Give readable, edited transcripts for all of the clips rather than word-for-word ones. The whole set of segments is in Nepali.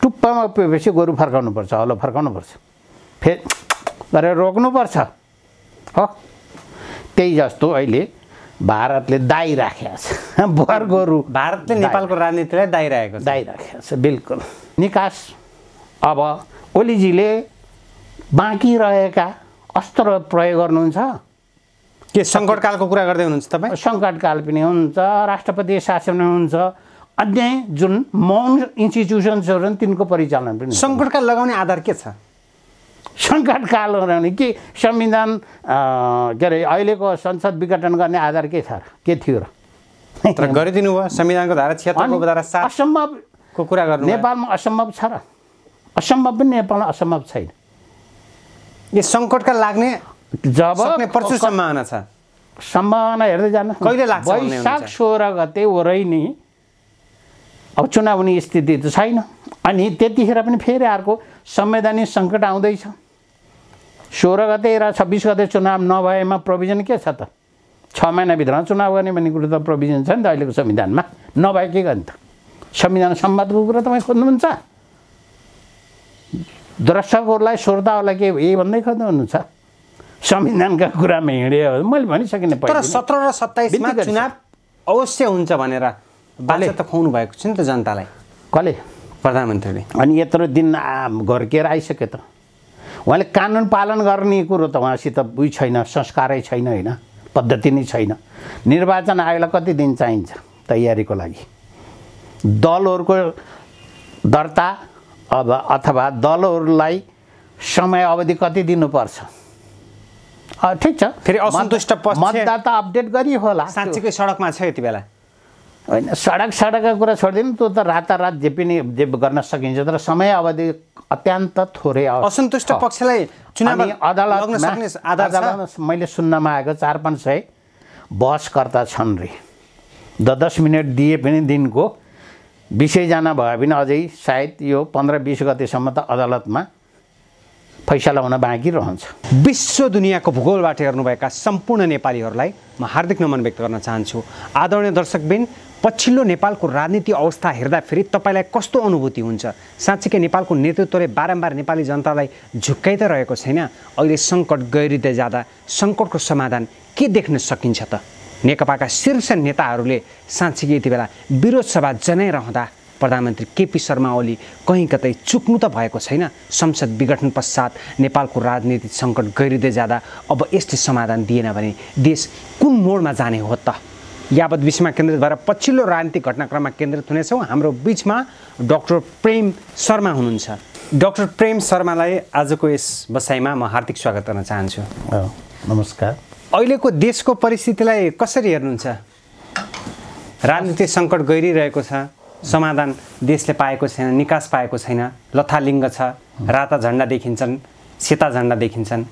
टुप्पामा पुगेपछि गोरु फर्काउनुपर्छ, हलो फर्काउनुपर्छ, फेरि गरेर रोक्नुपर्छ हो। त्यही जस्तो अहिले भारतले दाइ राखेको छ, बर गोरु भारतले नेपालको राजनीतिलाई दाइरहेको छ बिल्कुल। निकास अब ओलीजीले बाँकी रहेका अस्त्र प्रयोग गर्नुहुन्छ के सङ्कटकालको कुरा गर्दै हुनुहुन्छ तपाईँ? सङ्कटकाल पनि हुन्छ, राष्ट्रपति शासन हुन्छ, अन्य जुन मौन इन्स्टिट्युसन्सहरू छन् तिनको परिचालन पनि। सङ्कटकाल लगाउने आधार के छ? सङ्कटकाल लगाउने के संविधान के अरे अहिलेको संसद विघटन गर्ने आधार के छ र, के थियो र? तर गरिदिनु भयो संविधानको धारा 76 को धारा 7 असम्भवको कुरा गर्नु। नेपालमा असम्भव छ र? असम्भव पनि नेपालमा असम्भव छैन। यो सङ्कटकाल लाग्ने जब सक्ने प्रचुर सम्भावना छ। सम्भावना हेर्दै जानु कहिले लाग्छ? वैशाख 16 गते वरै नि अब चुनाव हुने स्थिति त छैन, अनि त्यतिखेर पनि फेरि अर्को संवैधानिक सङ्कट आउँदैछ। 16 गते र 26 गते चुनाव नभएमा प्रोभिजन के छ त? 6 महिनाभित्रमा चुनाव गर्ने भन्ने कुरो त प्रोभिजन छ नि त अहिलेको संविधानमा। नभए के गर्ने त? संविधान सम्बन्धको कुरा तपाईँ खोज्नुहुन्छ? दर्शकहरूलाई श्रोताहरूलाई के यही भन्दै खोज्नुहुन्छ? संविधानका कुरामा हिँड्यो मैले भनिसकेँ तर 17 र 27 मा चुनाव अवश्य हुन्छ भनेर बाले त खुवाउनु भएको छ नि त जनतालाई। कसले? प्रधानमन्त्रीले। अनि यत्रो दिन घर्केर आइसक्यो त। उहाँले कानुन पालन गर्ने कुरो त उहाँसित उही छैन, संस्कारै छैन, होइन पद्धति नै छैन। निर्वाचन आयोगलाई कति दिन चाहिन्छ तयारीको लागि? दलहरूको दर्ता अब अथवा दलहरूलाई समय अवधि कति दिनुपर्छ? ठिक छ, फेरि असन्तुष्ट पक्ष मतदाता अपडेट गरी होला। साँच्चीकै सडकमा छ यति बेला होइन, सडकका कुरा छोडिदिनु, त्यो त रातारात जे पनि जे गर्न सकिन्छ, तर समय अवधि अत्यन्त थोरै। असन्तुष्ट पक्षलाई चुनाव अदालतमा मैले सुन्नमा आएको 400-500 बहसकर्ता छन् रे। 10 मिनट दिए पनि दिनको विषय जान भए पनि अझै सायद यो 15-20 गतेसम्म त अदालतमा फैसला हुन बाँकी रहन्छ। विश्व दुनियाँको भूगोलबाट हेर्नुभएका सम्पूर्ण नेपालीहरूलाई म हार्दिक नमन व्यक्त गर्न चाहन्छु। आदरणीय दर्शकबिन, पछिल्लो नेपालको राजनीति अवस्था हेर्दाखेरि तपाईँलाई कस्तो अनुभूति हुन्छ? साँच्चीकै नेपालको नेतृत्वले बारम्बार नेपाली जनतालाई झुक्काइ त रहेको छैन? अहिले सङ्कट गहिरिँदै जाँदा सङ्कटको समाधान के देख्न सकिन्छ त? नेकपाका शीर्ष नेताहरूले साँच्चीकै यति बेला विरोध सभा जनाइरहँदा प्रधानमन्त्री केपी शर्मा ओली कहीँ कतै चुक्नु त भएको छैन? संसद विघटन पश्चात नेपालको राजनीतिक सङ्कट गहिरिँदै जाँदा अब यसले समाधान दिएन भने देश कुन मोडमा जाने हो त? यावत विषयमा केन्द्रित भएर पछिल्लो राजनीतिक घटनाक्रममा केन्द्रित हुनेछौँ। हाम्रो बिचमा डाक्टर प्रेम शर्मा हुनुहुन्छ। डाक्टर प्रेम शर्मालाई आजको यस बसाइमा म हार्दिक स्वागत गर्न चाहन्छु। नमस्कार। अहिलेको देशको परिस्थितिलाई कसरी हेर्नुहुन्छ? राजनीतिक सङ्कट गहिरिरहेको छ, समाधान देशले पाएको छैन, निकास पाएको छैन, लथालिङ्ग छ, राता झन्डा देखिन्छन्, सेता झन्डा देखिन्छन्,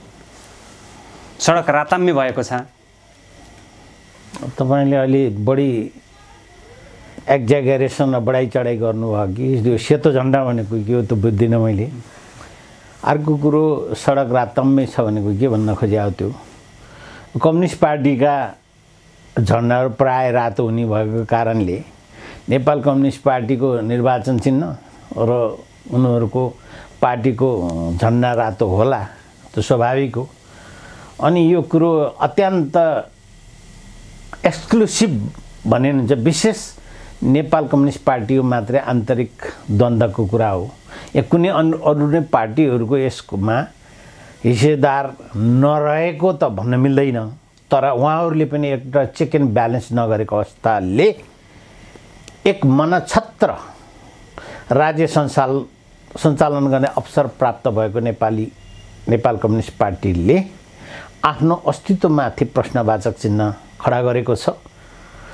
सडक राताम्य भएको छ। तपाईँले अलि बढी एक्जागरेसन र बढाइ चढाइ गर्नुभयो कि यो सेतो झन्डा भनेको के हो त बुझ्दिनँ मैले। अर्को कुरो सडक राताम्य छ भनेको के भन्न खोजेको? त्यो कम्युनिस्ट पार्टीका झन्डाहरू प्राय रातो हुने भएको कारणले नेपाल कम्युनिस्ट पार्टीको निर्वाचन चिन्ह र उनीहरूको पार्टीको झन्डा रातो होला, त्यो स्वाभाविक हो। अनि यो कुरो अत्यन्त एक्सक्लुसिभ भनिन्छ, विशेष नेपाल कम्युनिस्ट पार्टीको मात्रै आन्तरिक द्वन्द्वको कुरा हो। या कुनै अरू नै पार्टीहरूको यसमा हिस्सेदार नरहेको त भन्न मिल्दैन, तर उहाँहरूले पनि एउटा चेक एन्ड ब्यालेन्स नगरेको अवस्थाले एक मनछत्र राज्य सञ्चालन गर्ने अवसर प्राप्त भएको नेपाल कम्युनिस्ट पार्टीले आफ्नो अस्तित्वमाथि प्रश्नवाचक चिन्ह खडा गरेको छ।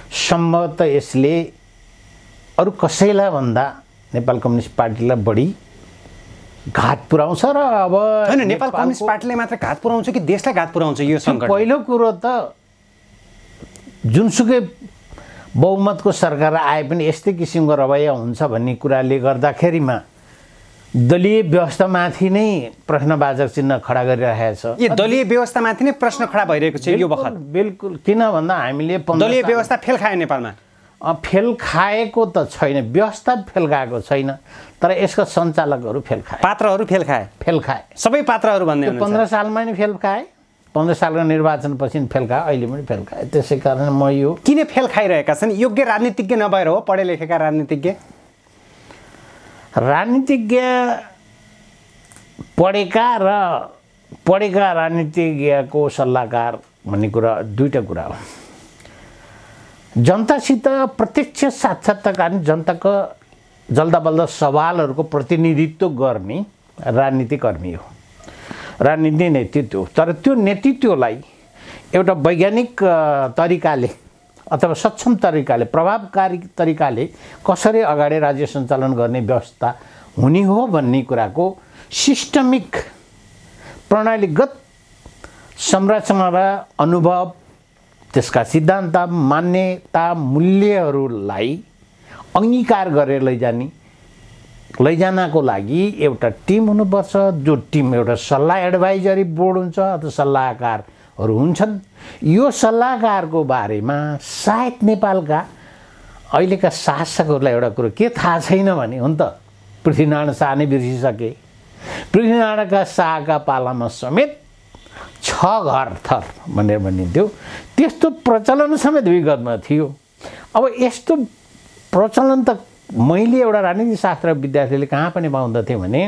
सम्भवतः यसले अरू कसैलाई भन्दा नेपाल कम्युनिस्ट पार्टीलाई बढी घात पुर्याउँछ र अब हैन नेपाल कम्युनिस्ट पार्टीले मात्र घात पुर्याउँछ कि देशलाई घात पुर्याउँछ यो सङ्कट? पहिलो कुरो त जुनसुकै बहुमतको सरकार आए पनि यस्तै किसिमको रवैया हुन्छ भन्ने कुराले गर्दाखेरिमा दलीय व्यवस्थामाथि नै प्रश्नवाचक चिन्ह खडा गरिरहेको छ। यो दलीय व्यवस्थामाथि नै प्रश्न खडा भइरहेको छ यो बखत। बिल्कुल, किन भन्दा हामीले दलीय व्यवस्था फेल खायो नेपालमा। फेल खाएको त छैन, व्यवस्था फेल खाएको छैन, तर यसका सञ्चालकहरू फेल खाए, पात्रहरू फेल खाए, सबै पात्रहरू भन्ने 15 सालमा नि फेल खाए, 15 सालको निर्वाचनपछि फेल खाए, अहिले पनि फेल खाए। त्यसै कारण म यो किन फेल खाइरहेका छन्? योग्य राजनीतिज्ञ नभएर हो? पढे लेखेका राजनीतिज्ञ पढेका राजनीतिज्ञको सल्लाहकार भन्ने कुरा दुईटा कुरा हो। जनतासित प्रत्यक्ष साक्षात्कार, जनताको जल्दाबल्दा सवालहरूको प्रतिनिधित्व गर्ने राजनीतिकर्मी हो, राजनीति नेतृत्व हो। तर त्यो नेतृत्वलाई एउटा वैज्ञानिक तरिकाले अथवा सक्षम तरिकाले, प्रभावकारी तरिकाले कसरी अगाडि राज्य सञ्चालन गर्ने व्यवस्था हुने हो भन्ने कुराको सिस्टमिक प्रणालीगत संरचना र अनुभव, त्यसका सिद्धान्त, मान्यता, मूल्यहरूलाई अङ्गीकार गरेर लैजानको लागि एउटा टिम हुनुपर्छ। जो टिम एउटा सल्लाह एडभाइजरी बोर्ड हुन्छ अथवा सल्लाहकारहरू हुन्छन्। यो सल्लाहकारको बारेमा सायद नेपालका अहिलेका शासकहरूलाई एउटा कुरो के थाहा छैन भने, हो नि त, पृथ्वीनारायण शाह नै बिर्सिसके। पृथ्वीनारायण शाहका पालामा समेत 6 घर थर भनेर भनिन्थ्यो, त्यस्तो प्रचलन समेत विगतमा थियो। अब यस्तो प्रचलन त मैले एउटा राजनीतिशास्त्र विद्यार्थीले कहाँ पनि पाउँदथेँ भने,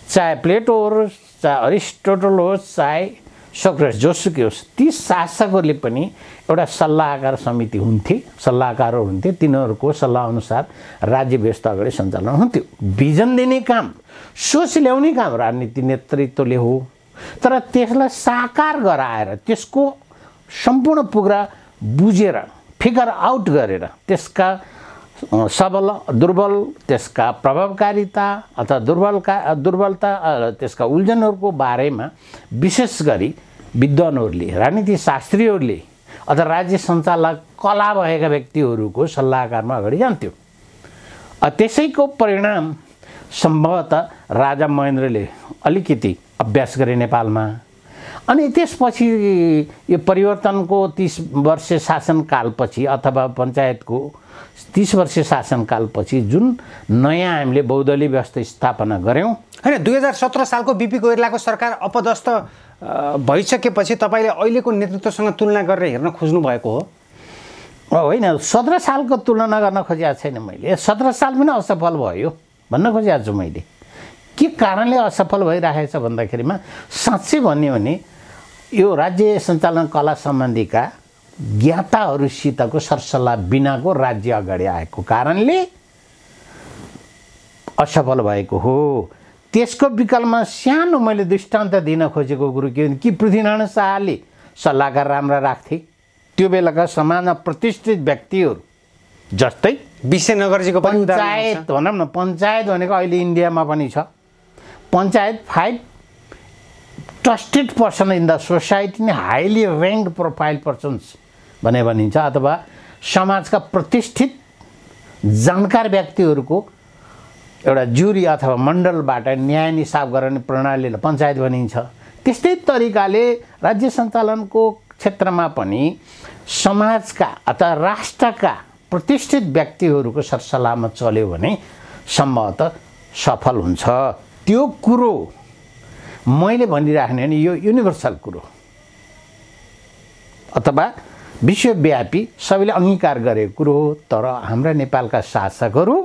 चाहे प्लेटो होस्, चाहे अरिस्टोटल होस्, चाहे सोक्रेटिस, जोसुकै होस्, ती शासकहरूले पनि एउटा सल्लाहकार समिति हुन्थे, सल्लाहकारहरू हुन्थे। तिनीहरूको सल्लाह अनुसार राज्य व्यवस्था अगाडि सञ्चालन हुन्थ्यो। भिजन दिने काम, सोच ल्याउने काम राजनीति नेतृत्वले हो। तर त्यसलाई साकार गराएर, त्यसको सम्पूर्ण पुरा बुझेर, फिगर आउट गरेर, त्यसका सबल दुर्बल, त्यसका प्रभावकारिता अथवा दुर्बलता, त्यसका उल्झनहरूको बारेमा विशेष गरी विद्वानहरूले, राजनीतिशास्त्रीहरूले अथवा राज्य सञ्चालक कला भएका व्यक्तिहरूको सल्लाहकारमा अगाडि जान्थ्यो। त्यसैको परिणाम सम्भवतः राजा महेन्द्रले अलिकति अभ्यास गरे नेपालमा। अनि त्यसपछि यो परिवर्तनको 30 वर्ष शासनकालपछि अथवा पञ्चायतको 30 वर्ष शासनकालपछि जुन नयाँ हामीले बहुदलीय व्यवस्था स्थापना गऱ्यौँ, होइन, 2017 सालको बिपी कोइरालाको सरकार अपदस्थ भइसकेपछि तपाईँले अहिलेको नेतृत्वसँग तुलना गरेर हेर्न खोज्नु भएको हो? होइन, 17 सालको तुलना गर्न खोजेको छैन मैले। 17 साल पनि असफल भयो भन्न खोजेको छु मैले। के कारणले असफल भइरहेछ भन्दाखेरिमा साँच्चै भन्यो भने यो राज्य सञ्चालन कला सम्बन्धीका ज्ञाताहरूसितको सरसल्लाह बिनाको राज्य अगाडि आएको कारणले असफल भएको हो। त्यसको विकल्पमा सानो मैले दृष्टान्त दिन खोजेको कुरो के हो कि पृथ्वीनारायण शाहले सल्लाहकार राम्रा राख्थे। त्यो बेलाका समाजमा प्रतिष्ठित व्यक्तिहरू जस्तै विश्वनगरजीको पञ्चायत भनौँ न, पञ्चायत भनेको अहिले इन्डियामा पनि छ। Panchayat 5 trusted person in the society नै हाइली ऱ्याङ्क्ड प्रोफाइल पर्सन्स भने भनिन्छ, अथवा समाजका प्रतिष्ठित जानकार व्यक्तिहरूको एउटा जुरी अथवा मण्डलबाट न्याय निसाब गर्ने प्रणालीलाई पञ्चायत भनिन्छ। त्यस्तै तरिकाले राज्य सञ्चालनको क्षेत्रमा पनि समाजका अथवा राष्ट्रका प्रतिष्ठित व्यक्तिहरूको सरसल्लाहमा चल्यो भने सम्भवतः सफल हुन्छ। त्यो कुरो मैले भनिराख्ने भने यो युनिभर्सल कुरो अथवा विश्वव्यापी सबैले अङ्गीकार गरेको कुरो हो। तर हाम्रा नेपालका शासकहरू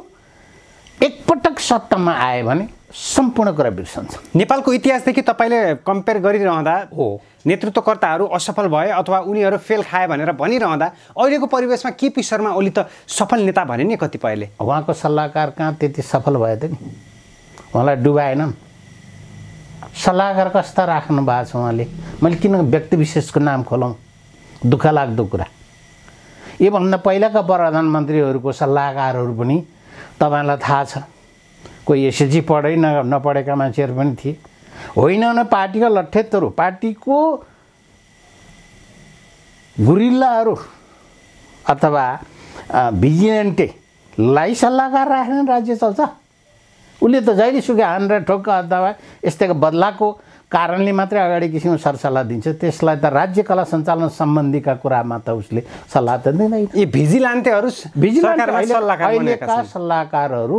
एकपटक सत्तामा आए भने सम्पूर्ण कुरा बिर्सन्छ। नेपालको इतिहासदेखि तपाईँले कम्पेयर गरिरहँदा हो नेतृत्वकर्ताहरू असफल भए अथवा उनीहरू फेल खाए भनेर भनिरहँदा अहिलेको परिवेशमा केपी शर्मा ओली त सफल नेता भने नि कतिपयले। उहाँको सल्लाहकार कहाँ त्यति सफल भयो त नि, उहाँलाई डुबाएन। सल्लाहकार कस्ता राख्नु भएको छ उहाँले। मैले किन व्यक्ति विशेषको नाम खोलौँ, दुःख लाग्दो कुरा। योभन्दा पहिलाका प्रधानमन्त्रीहरूको सल्लाहकारहरू पनि तपाईँलाई थाहा छ, कोही एसएसजी पढै नपढेका मान्छेहरू पनि थिए। होइन न पार्टीका लट्ठेतहरू, पार्टीको गुरिल्लाहरू अथवा भिजिलेन्टेलाई सल्लाहकार राखेर राज्य चल्छ। उसले त जहिले सुकै हानेर ठोक्क अथवा यस्तैको बदलाको कारणले मात्रै अगाडि किसिमको सरसल्लाह दिन्छ, त्यसलाई त राज्य कला सञ्चालन सम्बन्धीका कुरामा त उसले सल्लाह त दिँदैन। यी भिजिलान्टेहरू अहिलेका सल्लाहकारहरू,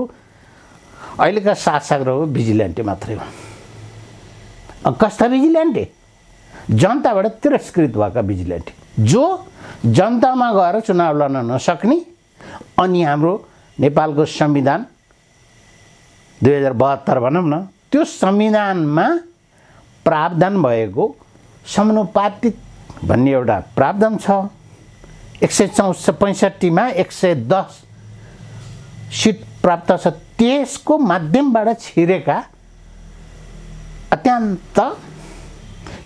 अहिलेका शासकहरू भिजिलेन्टे मात्रै हुन्। कस्ता भिजिलेन्टे? जनताबाट तिरस्कृत भएका भिजिलेन्टे, जो जनतामा गएर चुनाव लड्न नसक्ने। अनि हाम्रो नेपालको संविधान 2072 भनौँ न, त्यो संविधानमा प्रावधान भएको समानुपातिक भन्ने एउटा प्रावधान छ। 165 मा 110 सिट प्राप्त छ। त्यसको माध्यमबाट छिरेका अत्यन्त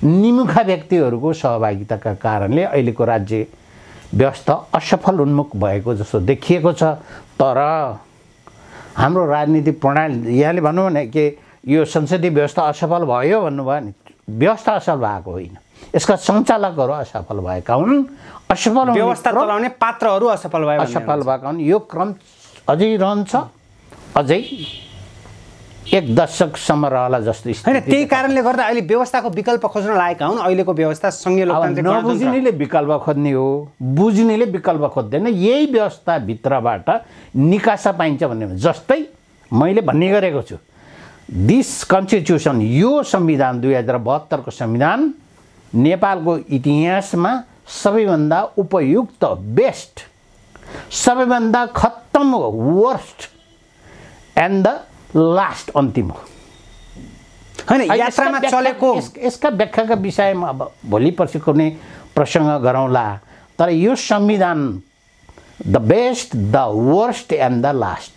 निमुखा व्यक्तिहरूको सहभागिताका कारणले अहिलेको राज्य व्यवस्था असफल उन्मुख भएको जस्तो देखिएको छ। तर हाम्रो राजनीतिक प्रणाली, यहाँले भन्नु भने कि यो संसदीय व्यवस्था असफल भयो भन्नुभयो नि, व्यवस्था असफल भएको होइन, यसका सञ्चालकहरू असफल भएका हुन्। असफल व्यवस्था चलाउने पात्रहरू असफल भएका हुन्। यो क्रम अझै रहन्छ, अझै एक दशकसम्म रहला जस्तो होइन। त्यही कारणले गर्दा अहिले व्यवस्थाको विकल्प खोज्न लागेका हुन्। अहिलेको व्यवस्था सङ्घीय लोकतान्त्रिक नबुझ्नेले विकल्प खोज्ने हो, बुझ्नेले विकल्प खोज्दैन। यही व्यवस्थाभित्रबाट निकासा पाइन्छ भन्ने। जस्तै मैले भन्ने गरेको छु, दिस कन्स्टिट्युसन, यो संविधान 2072 को संविधान नेपालको इतिहासमा सबैभन्दा उपयुक्त, बेस्ट, सबैभन्दा खत्तम हो, वर्स्ट एन्ड द लास्ट, अन्तिम हो होइन। यात्रामा चलेको यसका व्याख्याका विषयमा अब भोलि पर्सि कुनै प्रसङ्ग गरौँला। तर यो संविधान the best, the worst and the last.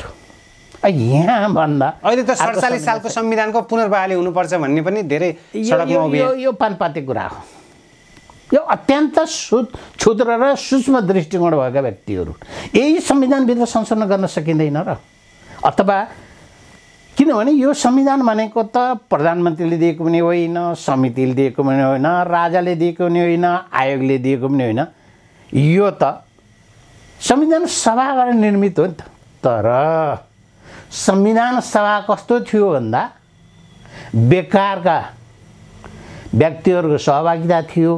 यहाँ भन्दा अहिले त 47 सालको संविधानको पुनर्बहाली हुनुपर्छ भन्ने पनि धेरै सडकमा उभिए। यो पानपाते कुरा हो। यो अत्यन्त क्षुद्र र सूक्ष्म दृष्टिकोण भएका व्यक्तिहरू यही संविधानभित्र संशोधन गर्न सकिँदैन र। अथवा किनभने यो संविधान भनेको त प्रधानमन्त्रीले दिएको पनि होइन, समितिले दिएको पनि होइन, राजाले दिएको पनि होइन, आयोगले दिएको पनि होइन। यो त संविधान सभाबाट निर्मित हो नि त। तर संविधान सभा कस्तो थियो भन्दा बेकारका व्यक्तिहरूको सहभागिता थियो,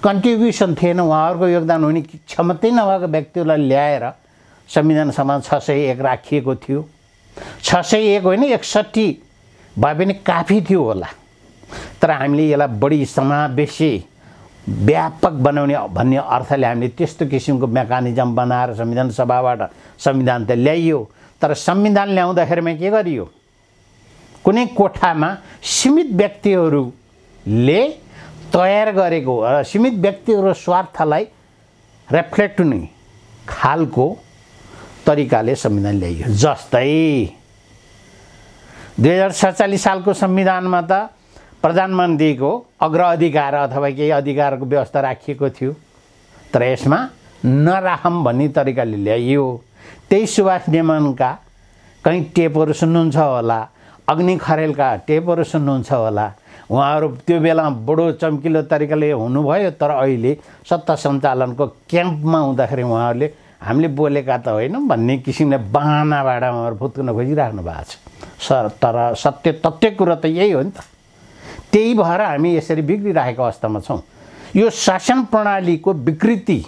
कन्ट्रिब्युसन थिएन, उहाँहरूको योगदान हुने क्षमतै नभएको व्यक्तिहरूलाई ल्याएर संविधान सभा 601 राखिएको थियो। 601 होइन, 61 भए पनि काफी थियो होला। तर हामीले यसलाई बढी समावेशी, व्यापक बनाउने भन्ने अर्थले हामीले त्यस्तो किसिमको मेकानिजम बनाएर संविधान सभाबाट संविधान त ल्याइयो। तर संविधान ल्याउँदाखेरिमा के गरियो? कुनै कोठामा सीमित व्यक्तिहरूले तयार गरेको, सीमित व्यक्तिहरूको स्वार्थलाई रिफ्लेक्ट हुने खालको तरिकाले संविधान ल्याइयो। जस्तै 2047 सालको संविधानमा त प्रधानमन्त्रीको अग्राधिकार अथवा केही अधिकारको व्यवस्था राखिएको थियो। तर यसमा नराखौँ भन्ने तरिकाले ल्याइयो। त्यही सुभाष नेमानका कहीँ टेपहरू सुन्नुहुन्छ होला, अग्नि खरेलका टेपहरू सुन्नुहुन्छ होला। उहाँहरू त्यो बेला बडो चम्किलो तरिकाले हुनुभयो। तर अहिले सत्ता सञ्चालनको क्याम्पमा हुँदाखेरि उहाँहरूले हामीले बोलेका त होइन भन्ने किसिमले बहानाबाट उहाँहरू फुत्कुन खोजिराख्नु भएको छ। तर सत्य तथ्य कुरो त यही हो नि त। त्यही भएर हामी यसरी बिग्रिरहेको अवस्थामा छौँ। यो शासन प्रणालीको विकृति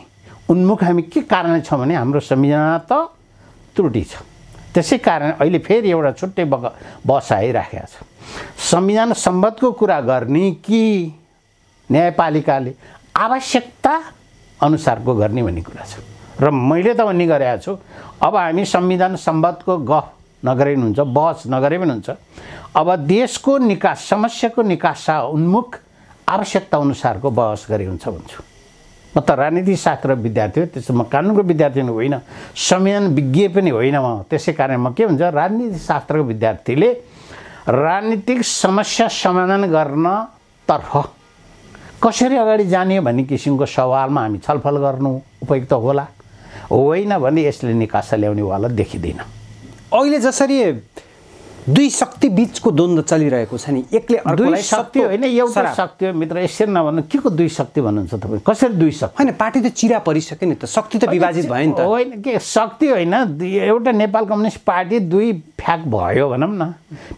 उन्मुख हामी के कारणले छौँ भने हाम्रो संविधान त त्रुटि छ। त्यसै कारण अहिले फेरि एउटा छुट्टै बस आइराखेको छ। संविधान सम्बन्धको कुरा गर्ने कि न्यायपालिकाले आवश्यकता अनुसारको गर्ने भन्ने कुरा छ। र मैले त भन्ने गरेको छु, अब हामी संविधान सम्बन्धको गफ नगरे पनि हुन्छ, बहस नगरे पनि हुन्छ। अब देशको निकास, समस्याको निकासा उन्मुख आवश्यकता अनुसारको बहस गरे हुन्छ भन्छु। म त राजनीति शास्त्र विद्यार्थी हो, त्यसो म कानुनको विद्यार्थी होइन, संविधान विज्ञ पनि होइन म। त्यसै कारण म के हुन्छ, राजनीति शास्त्रको विद्यार्थीले राजनीतिक समस्या समाधान गर्नतर्फ कसरी अगाडि जाने भन्ने किसिमको सवालमा हामी छलफल गर्नु उपयुक्त होला। होइन भने यसले निकासा ल्याउनेवाला देखिँदैन। अहिले जसरी दुई शक्ति बीचको द्वन्द्व चलिरहेको छ नि, एकले दुई शक्ति होइन, एउटा शक्ति हो मित्र। यसरी नभन्नु, के को दुई शक्ति भन्नुहुन्छ तपाईँ? कसरी दुई शक्ति? होइन, पार्टी त चिरा परिसक्यो नि त, शक्ति त विभाजित भयो नि त। होइन, के शक्ति होइन, एउटा नेपाल कम्युनिस्ट पार्टी दुई फ्याक भयो भनौँ न।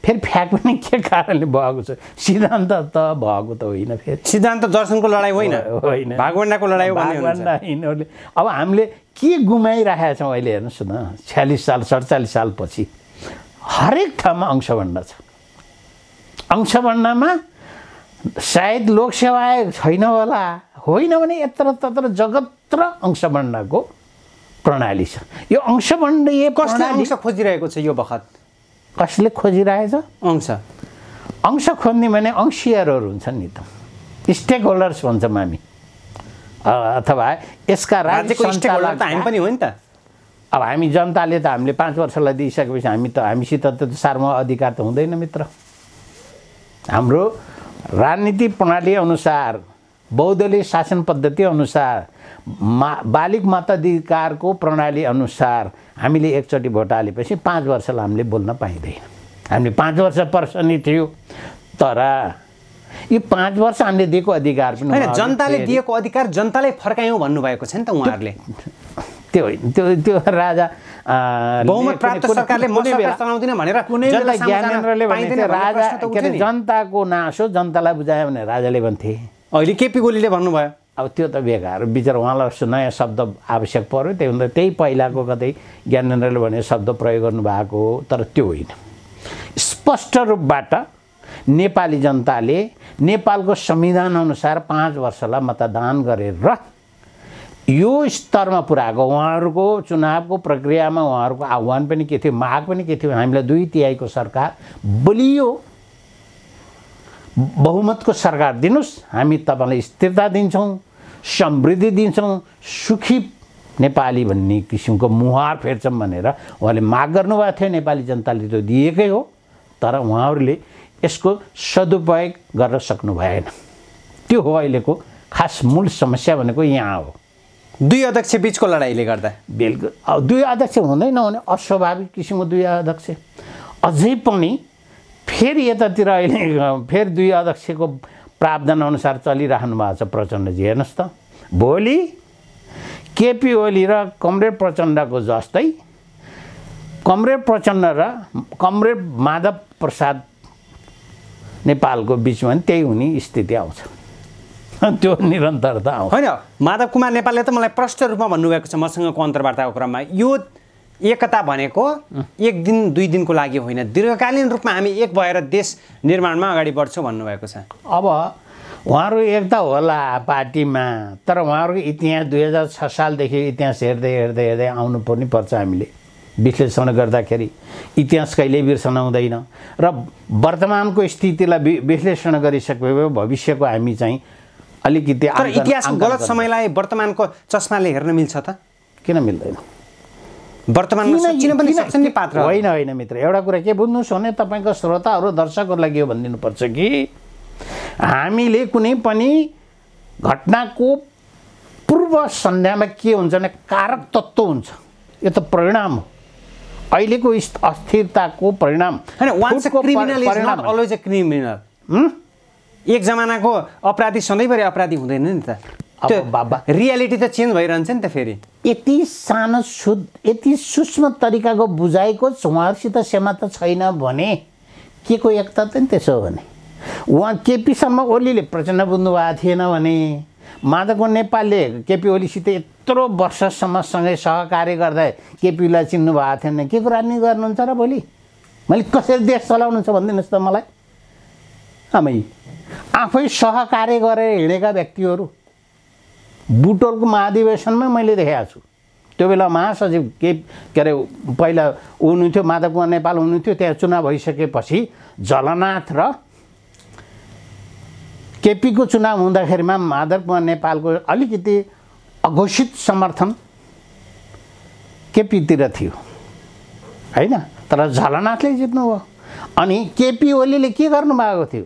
फेरि फ्याक पनि के कारणले भएको छ? सिद्धान्त त भएको त होइन, फेरि सिद्धान्त दर्शनको लडाइँ होइन, होइन भागवण्डाको लडाइँ हो भन्ने हुन्छ। यिनीहरूले अब हामीले के गुमाइरहेका छौँ अहिले? हेर्नुहोस् न, 46 साल 47 सालपछि हरेक ठाउँमा अंशभण्डा छ। अंशभण्डामा सायद लोकसेवा आयोग छैन होला, होइन भने यत्र तत्र जगत्र अंशभण्डाको प्रणाली छ। यो अंशभण्डीय कसले अंश खोजिरहेको छ यो बखत? कसले खोजिरहेछ अंश खोज्ने? भने अंशियरहरू हुन्छन् नि त, स्टेक होल्डर्स भन्छौँ हामी, अथवा यसका राज्यको स्टेक होल्डर त हामी पनि हो नि त। अब हामी जनताले त हामीले 5 वर्षलाई दिइसकेपछि हामीसित त सार्वभौम अधिकार त हुँदैन मित्र। हाम्रो राजनीति प्रणाली अनुसार, बहुदलीय शासन पद्धति अनुसार, बालिक मताधिकारको प्रणाली अनुसार हामीले एकचोटि भोट हालेपछि 5 वर्षलाई हामीले बोल्न पाइँदैन। हामीले 5 वर्ष पर्सनी थियो, तर यो 5 वर्ष हामीले दिएको अधिकार पनि होइन, जनताले दिएको अधिकार जनतालाई फर्कायौँ भन्नुभएको छ नि त उहाँहरूले। त्यो होइन, त्यो राजा बहुमत प्राप्त सरकारले म सरकार चलाउँदिन भनेर कुनै बेला ज्ञानेन्द्रले भने राजा के अरे जनताको नाश हो, जनतालाई बुझायो भने राजाले भन्थे। अहिले केपी ओलीले भन्नुभयो। अब त्यो त बेकार, बिचरा उहाँलाई नयाँ शब्द आवश्यक पर्यो, त्यही भन्दा त्यही पहिलाको कतै ज्ञानेन्द्रले भने शब्द प्रयोग गर्नुभएको हो, तर त्यो होइन। स्पष्ट रूपबाट नेपाली जनताले नेपालको संविधान अनुसार 5 वर्षलाई मतदान गरेर यो स्तरमा पुऱ्याएको। उहाँहरूको चुनावको प्रक्रियामा उहाँहरूको आह्वान पनि के थियो, माग पनि के थियो? हामीलाई 2/3 सरकार, बलियो बहुमतको सरकार दिनुहोस्, हामी तपाईँलाई स्थिरता दिन्छौँ, समृद्धि दिन्छौँ, सुखी नेपाली भन्ने किसिमको मुहार फेर्छौँ भनेर उहाँले माग गर्नुभएको थियो। नेपाली जनताले त्यो दिएकै हो, तर उहाँहरूले यसको सदुपयोग गर्न सक्नु भएन। त्यो हो अहिलेको खास मूल समस्या भनेको यहाँ हो। दुई अध्यक्ष बीचको लडाइँले गर्दा बिल्कुल दुई अध्यक्ष हुँदैन भने अस्वाभाविक किसिमको दुई अध्यक्ष, अझै पनि फेरि यतातिर अहिले फेरि दुई अध्यक्षको प्रावधान अनुसार चलिरहनु भएको छ प्रचण्डजी। हेर्नुहोस् त, भोलि केपी ओली र कमरेड प्रचण्डको जस्तै कमरेड प्रचण्ड र कमरेड माधव प्रसाद नेपालको बिचमा त्यही हुने स्थिति आउँछ। त्यो निरन्तरता आउँछ। होइन, माधव कुमार नेपालले त मलाई प्रष्ट रूपमा भन्नुभएको छ मसँगको अन्तर्वार्ताको क्रममा, यो एकता भनेको 1 दिन 2 दिनको लागि होइन, दीर्घकालीन रूपमा हामी एक भएर देश निर्माणमा अगाडि बढ्छौँ भन्नुभएको छ। अब उहाँहरू एकता होला पार्टीमा, तर उहाँहरूको इतिहास 2006 सालदेखि इतिहास हेर्दै हेर्दै हेर्दै आउनु पनि पर्छ। हामीले विश्लेषण गर्दाखेरि इतिहास कहिल्यै बिर्सन हुँदैन र वर्तमानको स्थितिलाई विश्लेषण गरिसकेपछि भविष्यको हामी चाहिँ अलिकति तर इतिहासको गलत समयलाई वर्तमानको चस्माले हेर्न मिल्छ त? किन मिल्दैन? वर्तमानमा सोचिन पनि सक्छ नि पात्र। होइन होइन मित्र, एउटा कुरा के बुझ्नुहोस् भने तपाईँको श्रोताहरू दर्शकहरूलाई के भनिदिनुपर्छ कि हामीले कुनै पनि घटनाको पूर्व सन्ध्यामा के हुन्छ भने कारक तत्त्व हुन्छ, यो त परिणाम हो, अहिलेको अस्थिरताको परिणाम होइन। Once a criminal is not always a criminal. एक जमानाको अपराधी सधैँभरि अपराधी हुँदैन नि त, त्यो बाबा रियालिटी त चेन्ज भइरहन्छ नि त। फेरि यति सानो यति सूक्ष्म तरिकाको बुझाइको उहाँहरूसित क्षमा त छैन भने के को एकता त नि? त्यसो हो भने उहाँ केपी शर्मा ओलीले प्रचण्ड बुझ्नु भएको थिएन भने, माधव नेपालले केपी ओलीसित यत्रो वर्षसम्म सँगै सहकार्य गर्दा केपीलाई चिन्नु भएको थिएन, के को राजनीति गर्नुहुन्छ र? भोलि मैले कसरी देश चलाउनुहुन्छ भनिदिनुहोस् त मलाई। आमै आफै सहकार्य गरेर हिँडेका व्यक्तिहरू बुटोलको महाधिवेशनमा मैले देखेको छु। त्यो बेला महासचिव के अरे पहिला हुनुहुन्थ्यो, माधव कुमार नेपाल हुनुहुन्थ्यो, त्यहाँ चुनाव भइसकेपछि झलनाथ र केपीको चुनाव हुँदाखेरिमा माधव कुमार नेपालको अलिकति अघोषित समर्थन केपीतिर थियो होइन, तर झलनाथले जित्नुभयो। अनि केपी ओलीले के गर्नुभएको थियो?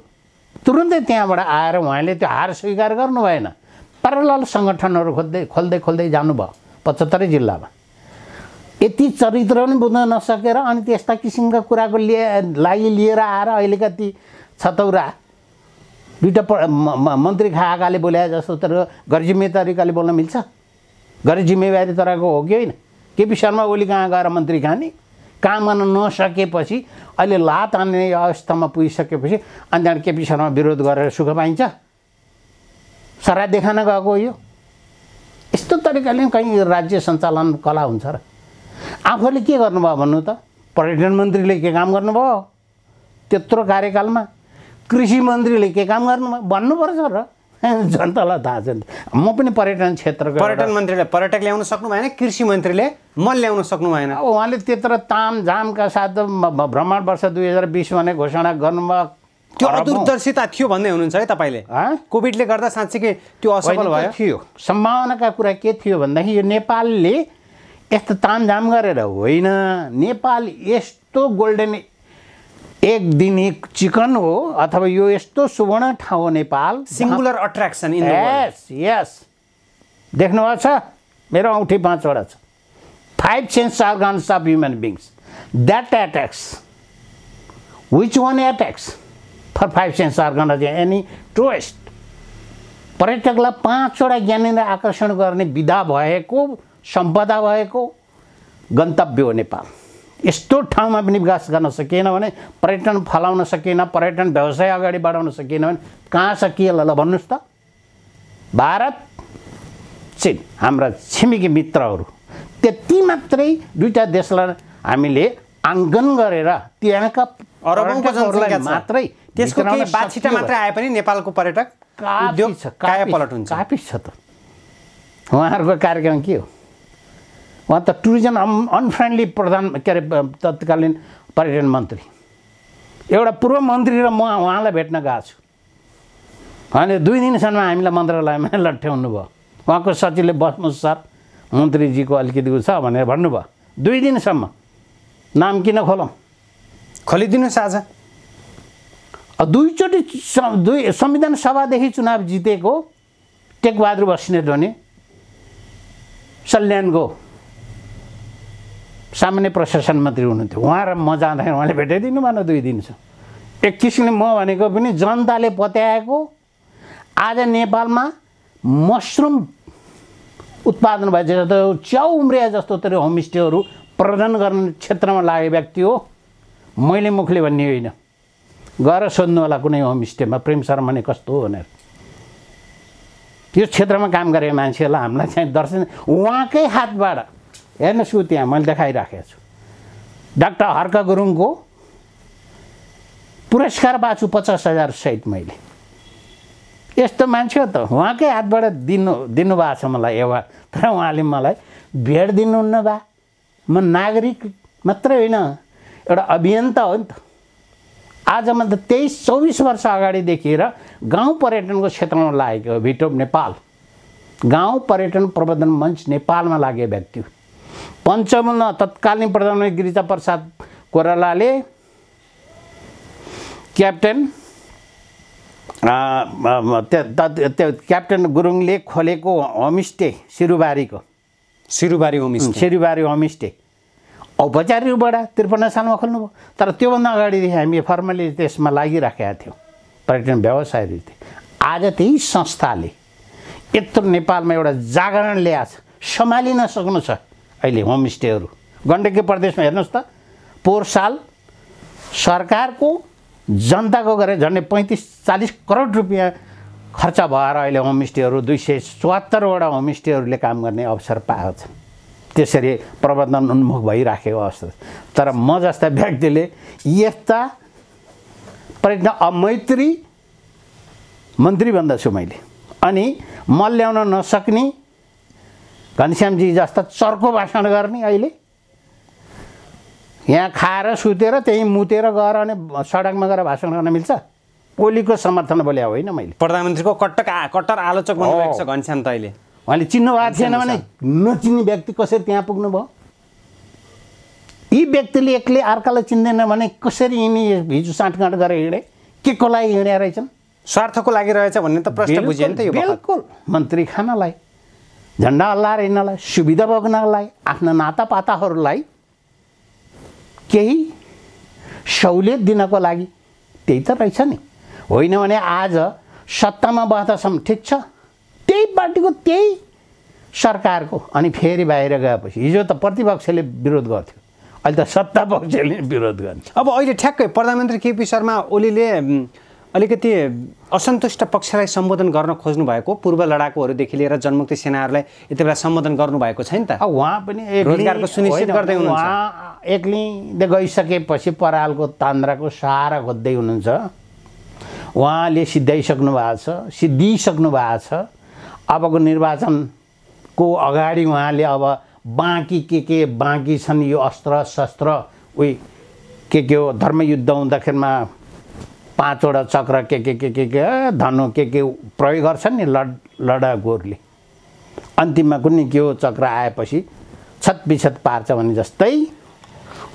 तुरुन्तै त्यहाँबाट आएर उहाँले त्यो हार स्वीकार गर्नु भएन, प्यारलल सङ्गठनहरू खोल्दै जानुभयो 75 जिल्लामा। यति चरित्र पनि बुझ्न नसकेर अनि त्यस्ता किसिमका कुराको लागि लिएर आएर अहिलेका ती छतौरा दुईवटा मन्त्री खाएकाले बोले जस्तो तर गैर जिम्मेवारी तरिकाले बोल्न मिल्छ? गैर जिम्मेवारी तरहको हो कि होइन? केपी शर्मा ओली कहाँ गएर मन्त्री खाने? काम गर्न नसकेपछि अहिले लात हान्ने अवस्थामा पुगिसकेपछि अनि त्यहाँबाट केपी शर्मा विरोध गरेर सुख पाइन्छ? सराह देखान गएको यो? यस्तो तरिकाले कहीँ राज्य सञ्चालन कला हुन्छ र? आफूले के गर्नुभयो भन्नु त? पर्यटन मन्त्रीले के काम गर्नुभयो त्यत्रो कार्यकालमा? कृषि मन्त्रीले के काम गर्नुभयो भन्नुपर्छ र? जनतालाई थाहा छ नि। म पनि पर्यटन क्षेत्रको पर्यटन मन्त्रीले पर्यटक ल्याउन सक्नु भएन, कृषि मन्त्रीले मल ल्याउन सक्नु भएन। उहाँले त्यत्रो तामझामका साथ भ्रमण वर्ष 2020 भन्ने घोषणा गर्नुभयो। त्यो अदूरदर्शिता थियो भन्दै हुनुहुन्छ है तपाईँले? कोभिडले गर्दा साँच्चीकै त्यो असफल भयो? थियो। सम्भावनाका कुरा के थियो भन्दाखेरि यो नेपालले यस्तो तामझाम गरेर होइन, नेपाल यस्तो गोल्डन एक दिन एक चिकन हो अथवा यो यस्तो सुवर्ण ठाउँ हो Nepal, singular attraction in the world. यस देख्नुभएको छ? मेरो औँठी 5वटा छ। 5 sense organs of human beings that attacks. Which one attacks? For 5 sense organs any tourist. पर्यटकलाई 5वटा ज्ञानेन्द्र आकर्षण गर्ने विधा भएको, सम्पदा भएको गन्तव्य हो नेपाल। यस्तो ठाउँमा पनि विकास गर्न सकिएन भने, पर्यटन फलाउन सकिएन, पर्यटन व्यवसाय अगाडि बढाउन सकिएन भने कहाँ सकिएला ल भन्नुहोस् त? भारत, चीन हाम्रा छिमेकी मित्रहरू, त्यति मात्रै दुईटा देशलाई हामीले आङ्कन गरेर त्यहाँका अरबौंको जनसङ्ख्या मात्रै त्यसको केही बाछिटा मात्रै आए पनि नेपालको पर्यटक उद्योग कायापलट हुन्छ। काफी छ त। उहाँहरूको कार्यक्रम के हो? उहाँ त टुरिज्म अनफ्रेन्डली प्रधान के अरे तत्कालीन पर्यटन मन्त्री, एउटा पूर्व मन्त्री र म उहाँलाई भेट्न गएको छु। उहाँले 2 दिनसम्म हामीलाई मन्त्रालयमा लट्ठ्याउनु भयो। उहाँको सचिवले बस्नुहोस् सर, मन्त्रीजीको अलिकति छ भनेर भन्नुभयो। 2 दिनसम्म नाम किन खोलौँ? खोलिदिनुहोस् आज। दुईचोटि संविधान सभादेखि चुनाव जितेको टेकबहादुर बस्नेत भने सल्यानको सामान्य प्रशासन मन्त्री हुनुहुन्थ्यो। उहाँ र म जाँदाखेरि उहाँले भेटाइदिनु भएन 2 दिनसम्म। एक किसिमले म भनेको पनि जनताले पत्याएको आज नेपालमा मसरुम उत्पादन भए जस्तो च्याउ उम्रिया जस्तो तर होमस्टेहरू प्रदान गर्ने क्षेत्रमा लागेको व्यक्ति हो। मैले मुखले भन्ने होइन, गएर सोध्नु होला कुनै होमस्टेमा प्रेम शर्मा नै कस्तो हो भनेर। त्यो क्षेत्रमा काम गरेको मान्छेहरूलाई हामीलाई चाहिँ दर्शन उहाँकै हातबाट हेर्नुहोस्, त्यहाँ मैले देखाइराखेको छु। डाक्टर हर्क गुरुङको पुरस्कार पाछु 50,000 सहित मैले। यस्तो मान्छे हो त, उहाँकै हातबाट दिनुभएको छ मलाई एवार्ड। तर उहाँले मलाई भेट दिनुहुन्न बा। म नागरिक मात्रै होइन, एउटा अभियन्ता हो नि त। आजमा त 23-24 वर्ष अगाडि देखिएर गाउँ पर्यटनको क्षेत्रमा लागेको भिटोब नेपाल, गाउँ पर्यटन प्रबन्धन मञ्च नेपालमा लागेको व्यक्ति। पञ्चमुलमा तत्कालीन प्रधानमन्त्री गिरिजा प्रसाद कोइरालाले क्याप्टेन गुरुङले खोलेको होमस्टे सिरुबारी होमस्टे औपचारिक रूपबाट 53 सालमा खोल्नुभयो। तर त्योभन्दा अगाडिदेखि हामी फर्मली त्यसमा लागिराखेका थियौँ, पर्यटन व्यवसाय थियो। आज त्यही संस्थाले यत्रो नेपालमा एउटा जागरण ल्याएको छ, सम्हालिन सक्नु छ। अहिले होमस्टेहरू गण्डकी प्रदेशमा हेर्नुहोस् त, पोहोर साल सरकारको जनताको गरेर झन्डै 35-40 करोड रुपियाँ खर्च भएर अहिले होमस्टेहरू 274वटा होमस्टेहरूले काम गर्ने अवसर पाएको छ। त्यसरी प्रबन्धन उन्मुख भइराखेको अवस्था। तर म जस्ता व्यक्तिले यस्ता पर्यटन मैत्री मन्त्री भन्दछु मैले, अनि मल ल्याउन नसक्ने घनश्यामजी जस्ता चर्को भाषण गर्ने, अहिले यहाँ खाएर सुतेर त्यहीँ मुतेर गएर अनि सडकमा गएर भाषण गर्न मिल्छ? ओलीको समर्थन बोले होइन मैले। प्रधानमन्त्रीको कट्टर आलोचक बन्नुभएको छ घनश्याम त। अहिले उहाँले चिन्नु भएको थिएन भने नचिन्ने व्यक्ति कसरी त्यहाँ पुग्नुभयो? यी व्यक्तिले एक्लै अर्कालाई चिन्दैन भने कसरी यिनी हिजो साँठगाँठ गरेर हिँडे? के को लागि हिँड्या रहेछन्? स्वार्थको लागि रहेछ भन्ने त प्रश्न बुझियो नि त यो। बिल्कुल मन्त्री खानलाई झन्डा हल्लाएर हिँड्नलाई, सुविधा भोग्नलाई, आफ्ना नातापाताहरूलाई केही सहुलियत दिनको लागि त्यही त रहेछ नि। होइन भने आज सत्तामा बस्दासम्म ठिक छ, त्यही पार्टीको त्यही सरकारको, अनि फेरि बाहिर गएपछि हिजो त प्रतिपक्षले विरोध गर्थ्यो, अहिले त सत्ता पक्षले विरोध गर्ने। अब अहिले ठ्याक्कै प्रधानमन्त्री केपी शर्मा ओलीले अलिकति असन्तुष्ट पक्षलाई सम्बोधन गर्न खोज्नु भएको, पूर्व लडाकुहरूदेखि लिएर जनमुक्ति सेनाहरूलाई यति बेला सम्बोधन गर्नुभएको छैन त? अब उहाँ पनि रोजगारको सुनिश्चित गर्दै हुनुहुन्छ। उहाँ एक्लिँदै गइसकेपछि परालको तान्द्राको सहारा खोज्दै हुनुहुन्छ। उहाँले सिद्धाइसक्नु भएको छ, सिद्धिसक्नु भएको छ। अबको निर्वाचनको अगाडि उहाँले अब बाँकी के बाँकी छन्, यो अस्त्र शस्त्र उही के हो, धर्मयुद्ध हुँदाखेरिमा 5वटा चक्र के धनु के प्रयोग गर्छन् नि लडाकुहरूले, अन्तिममा कुनै के हो चक्र आएपछि छतबिछत पार्छ भने जस्तै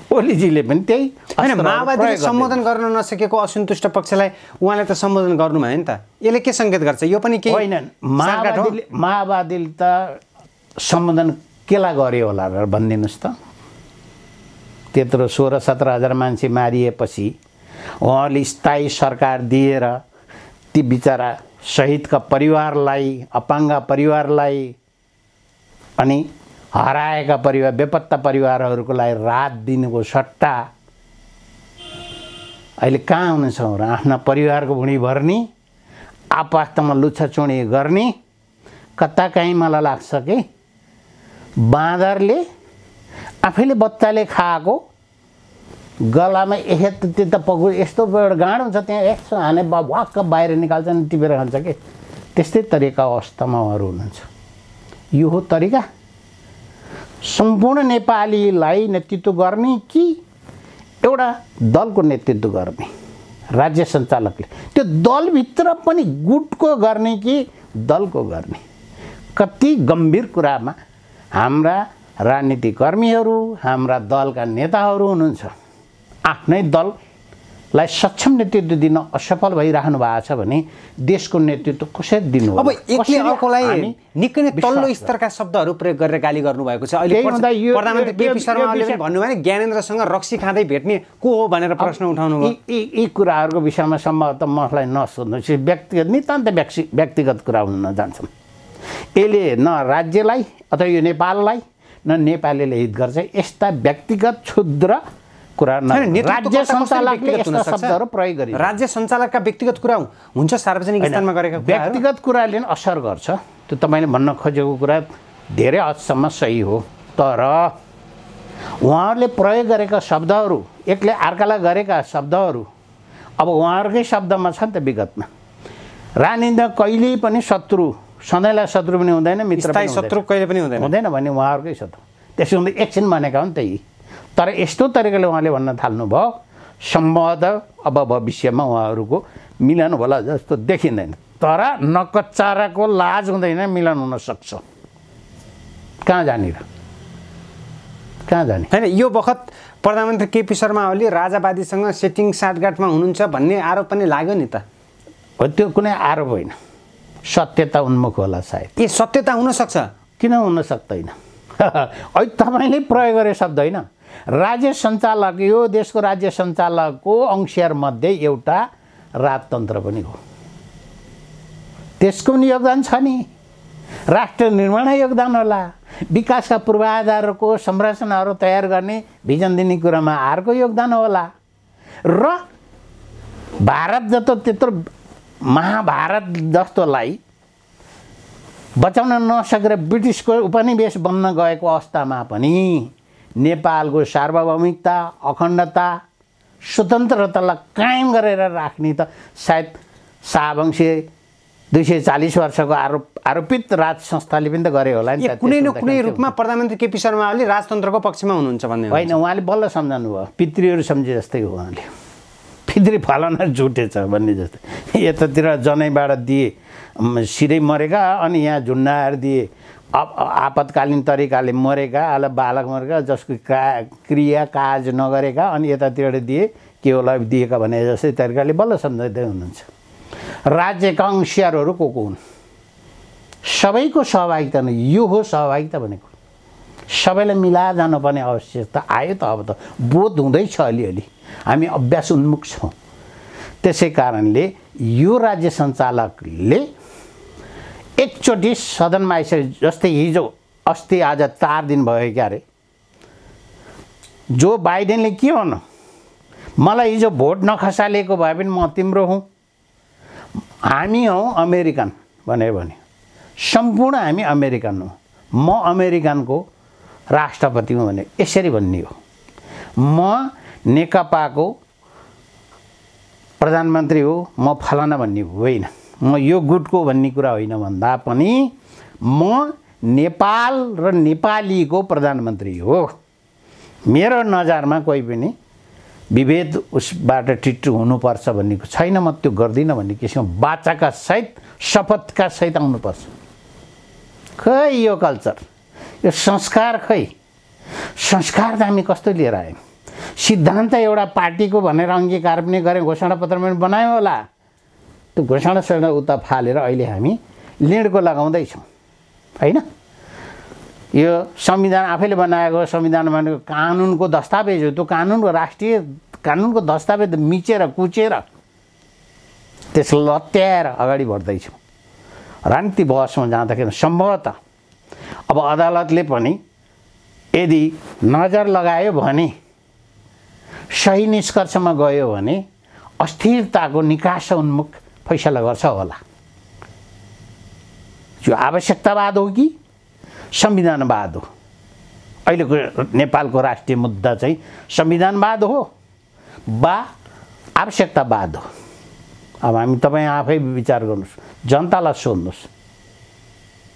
ओलीजीले पनि त्यही। होइन, माओवादीले सम्बोधन गर्न नसकेको असन्तुष्ट पक्षलाई उहाँले त सम्बोधन गर्नुभयो नि त, यसले के सङ्केत गर्छ? यो पनि के होइन, माओवादीले त सम्बोधन केलाई गर्यो होला र भनिदिनुहोस् त? त्यत्रो 16-17 हजार मान्छे मारिएपछि उहाँले स्थायी सरकार दिएर ती बिचरा शहीदका परिवारलाई, अपाङ्ग परिवारलाई अनि हराएका परिवार, बेपत्ता परिवारहरूको लागि राहत दिनुको सट्टा अहिले कहाँ हुनुहुन्छ र आफ्ना परिवारको भुँडी भर्ने, आपस्तमा लुच्छाचुँडी गर्ने। कता काहीँ मलाई लाग्छ कि बाँदरले आफैले बच्चाले खाएको गलामा त्यता पक्रियो, यस्तो एउटा गाँड हुन्छ त्यहाँ यसो हाने वाक्क बाहिर निकाल्छ नि टिपेर खान्छ कि, त्यस्तै तरिका अवस्थामा उहाँहरू हुनुहुन्छ। यो हो तरिका सम्पूर्ण नेपालीलाई नेतृत्व गर्ने कि एउटा दलको नेतृत्व गर्ने राज्य सञ्चालकले? त्यो दलभित्र पनि गुटको गर्ने कि दलको गर्ने? कति गम्भीर कुरामा हाम्रा राजनीतिकर्मीहरू, हाम्रा दलका नेताहरू हुनुहुन्छ, आफ्नै दललाई सक्षम नेतृत्व दिन असफल भइराख्नु भएको छ भने देशको नेतृत्व कसरी दिनु? अब एकले अर्कोलाई निकै नै तल्लो स्तरका शब्दहरू प्रयोग गरेर गाली गर्नुभएको छ। अहिले प्रधानमन्त्री केपी शर्माले पनि भन्नुभयो नि, ज्ञानेन्द्रसँग रक्सी खाँदै भेट्ने को हो भनेर प्रश्न उठाउनु भयो। यी कुराहरूको विषयमा सम्भवतः मलाई नसोध्नु, व्यक्तिगत नितान्त व्यक्तिगत कुरा हुन जान्छन्। यसले न राज्यलाई अथवा यो नेपाललाई न नेपालीले हित गर्छ। यस्ता व्यक्तिगत क्षुद्र कुरा राज्य सञ्चालकले यस्ता शब्दहरू प्रयोग गरे। राज्य सञ्चालकका व्यक्तिगत कुरा हुन्छ, सार्वजनिक स्थानमा गरेका व्यक्तिगत कुराले पनि असर गर्छ। त्यो तपाईँले भन्न खोजेको कुरा धेरै हदसम्म सही हो, तर उहाँहरूले प्रयोग गरेका शब्दहरू, एकले अर्कालाई गरेका शब्दहरू अब उहाँहरूकै शब्दमा छ नि त। विगतमा राजनीतिमा कहिल्यै पनि शत्रु, सधैँलाई शत्रु पनि हुँदैन, मित्र पनि शत्रु कहिले पनि हुँदैन भने उहाँहरूकै शत्रु। त्यसो हुँदा एकछिन भनेका हो नि त यी। तर यस्तो तरिकाले उहाँले भन्न थाल्नुभयो, सम्भवतः अब भविष्यमा उहाँहरूको मिलन होला जस्तो देखिँदैन। तर नकच्चाराको लाज हुँदैन, मिलन हुन सक्छ। कहाँ जाने र कहाँ जाने? होइन, यो बखत प्रधानमन्त्री केपी शर्मा ओली राजावादीसँग सेटिङ साँठगाँठमा हुनुहुन्छ भन्ने आरोप पनि लाग्यो नि त। त्यो कुनै आरोप होइन, सत्यता उन्मुख होला सायद। ए, सत्यता हुनसक्छ, किन हुन सक्दैन? अहिले तपाईँले प्रयोग गरे शब्द होइन, राज्य सञ्चालक, यो देशको राज्य सञ्चालकको अंशहरूमध्ये एउटा राजतन्त्र पनि हो। त्यसको पनि योगदान छ नि, राष्ट्र निर्माण योगदान होला, विकासका पूर्वाधारको संरचनाहरू तयार गर्ने भिजन दिने कुरामा अर्को योगदान होला। र भारत जस्तो त्यत्रो महाभारत जस्तोलाई बचाउन नसकेर ब्रिटिसको उपनिवेश बन्न गएको अवस्थामा पनि नेपालको सार्वभौमिकता, अखण्डता, स्वतन्त्रतालाई कायम गरेर राख्ने त सायद शाहवंशी 240 वर्षको आरोपित राज संस्थाले पनि त गरे होला नि त। कुनै न कुनै रूपमा प्रधानमन्त्री केपी शर्मा ओली राजतन्त्रको पक्षमा हुनुहुन्छ भन्ने होइन, उहाँले बल्ल सम्झाउनु भयो। पितृहरू सम्झे जस्तै हो उहाँले, पितृ फलाना झुटेछ भन्ने जस्तै। यतातिर जनैबाट दिए सिधै मरेका, अनि यहाँ झुन्डाएर दिए आपतकालीन तरिकाले मरेका, बालक मरेका जसको क्रिया काज नगरेका, अनि यतातिर दिए के होला दिएका भने जस्तै तरिकाले बल्ल सम्झाउँदै हुनुहुन्छ। राज्यका अंशियारहरू को हुन्? सबैको सहभागिता नै यो हो सहभागिता भनेको। सबैलाई मिलाएर जानुपर्ने आवश्यकता आयो त अब त बोध हुँदैछ अलिअलि। हामी अभ्यास उन्मुख छौँ। त्यसै कारणले यो राज्य सञ्चालकले एकचोटि सदनमा आइसके जस्तै हिजो अस्ति आज 4 दिन भयो क्या अरे जो बाइडेनले के भन्नु मलाई हिजो भोट नखसालेको भए पनि म तिम्रो हुँ हामी हौँ अमेरिकन भनेर भन्यो। सम्पूर्ण हामी अमेरिकन हौँ म अमेरिकनको राष्ट्रपति हुँ भने यसरी भन्ने हो। म नेकपाको प्रधानमन्त्री हो म फलाना भन्ने होइन। म यो गुटको भन्ने कुरा होइन भन्दा पनि म नेपाल र नेपालीको प्रधानमन्त्री हो। मेरो नजरमा कोही पनि विभेद उसबाट टिट्टु हुनुपर्छ भन्ने छैन। म त्यो गर्दिनँ भन्ने किसिमको वाचाका सहित शपथका सहित आउनुपर्छ। खै यो कल्चर यो संस्कार खै संस्कार त हामी कस्तो लिएर आयौँ। सिद्धान्त एउटा पार्टीको भनेर अङ्गीकार पनि गऱ्यौँ घोषणापत्र पनि बनायौँ होला। त्यो घोषणा उता फालेर अहिले हामी लिँडको लगाउँदैछौँ होइन। यो संविधान आफैले बनाएको संविधान भनेको कानुनको दस्तावेज हो। त्यो कानुनको राष्ट्रिय कानुनको दस्तावेज मिचेर कुचेर त्यसलाई लत्याएर अगाडि बढ्दैछौँ। राजनीति बहसमा जाँदाखेरि सम्भवतः अब अदालतले पनि यदि नजर लगायो भने सही निष्कर्षमा गयो भने अस्थिरताको निकास उन्मुख फैसला गर्छ होला। यो आवश्यकतावाद हो कि संविधानवाद हो? अहिलेको नेपालको राष्ट्रिय मुद्दा चाहिँ संविधानवाद हो वा आवश्यकतावाद हो? अब हामी तपाईँ आफै विचार गर्नुहोस्। जनतालाई सोध्नुहोस्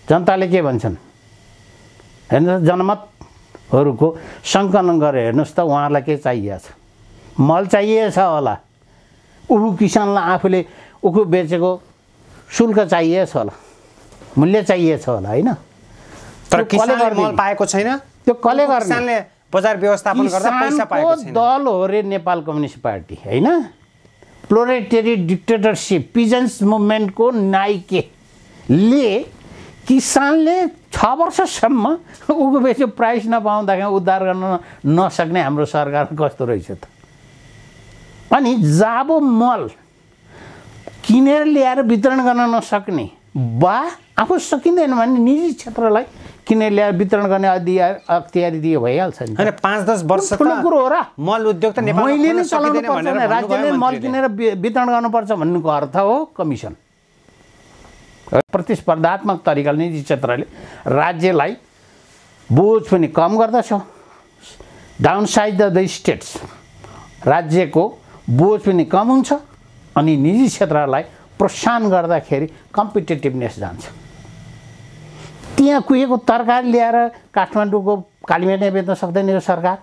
जनताले के भन्छन् हेर्नुहोस्। जनमतहरूको सङ्कलन गरेर हेर्नुहोस् त उहाँहरूलाई के चाहिएको छ। मल चाहिएको छ होला। उखु किसानलाई आफूले उखु बेचेको शुल्क चाहिएको छ होला। मूल्य चाहिएको छ होला होइन। तर किसानले मल पाएको छैन। त्यो कसले गर्ने? किसानले बजार व्यवस्थापन गर्दा पैसा पाएको छैन। दल हो रे नेपाल कम्युनिस्ट पार्टी होइन। प्रोलेटेरी डिक्टेटरसिप पिजन्स मुभमेन्टको नाइकेले किसानले 6 वर्षसम्म उखु बेच्यो प्राइस नपाउँदाखेरि उद्धार गर्न नसक्ने हाम्रो सरकार कस्तो रहेछ त। अनि जाबो मल किनेर ल्याएर वितरण गर्न नसक्ने वा आफू सकिँदैन भने निजी क्षेत्रलाई किनेर ल्याएर वितरण गर्ने अख्तियारी दियो भइहाल्छ नि। हैन 5-10 वर्ष ठुलो कुरो हो र। मल उद्योग त नेपालमा मैले नै चलाउनु चलाउनु पर्छ भने राज्यले मल किनेर वितरण गर्नुपर्छ भन्नुको अर्थ हो कमिसन। प्रतिस्पर्धात्मक तरिकाले निजी क्षेत्रले राज्यलाई बोझ पनि कम गर्दछ। डाउन साइड द स्टेट्स राज्यको बोझ पनि कम हुन्छ अनि निजी क्षेत्रलाई प्रोत्साहन गर्दाखेरि कम्पिटेटिभनेस जान्छ। त्यहाँ कुहेको तरकारी ल्याएर काठमाडौँको कालीमेटमा बेच्न सक्दैन यो सरकार।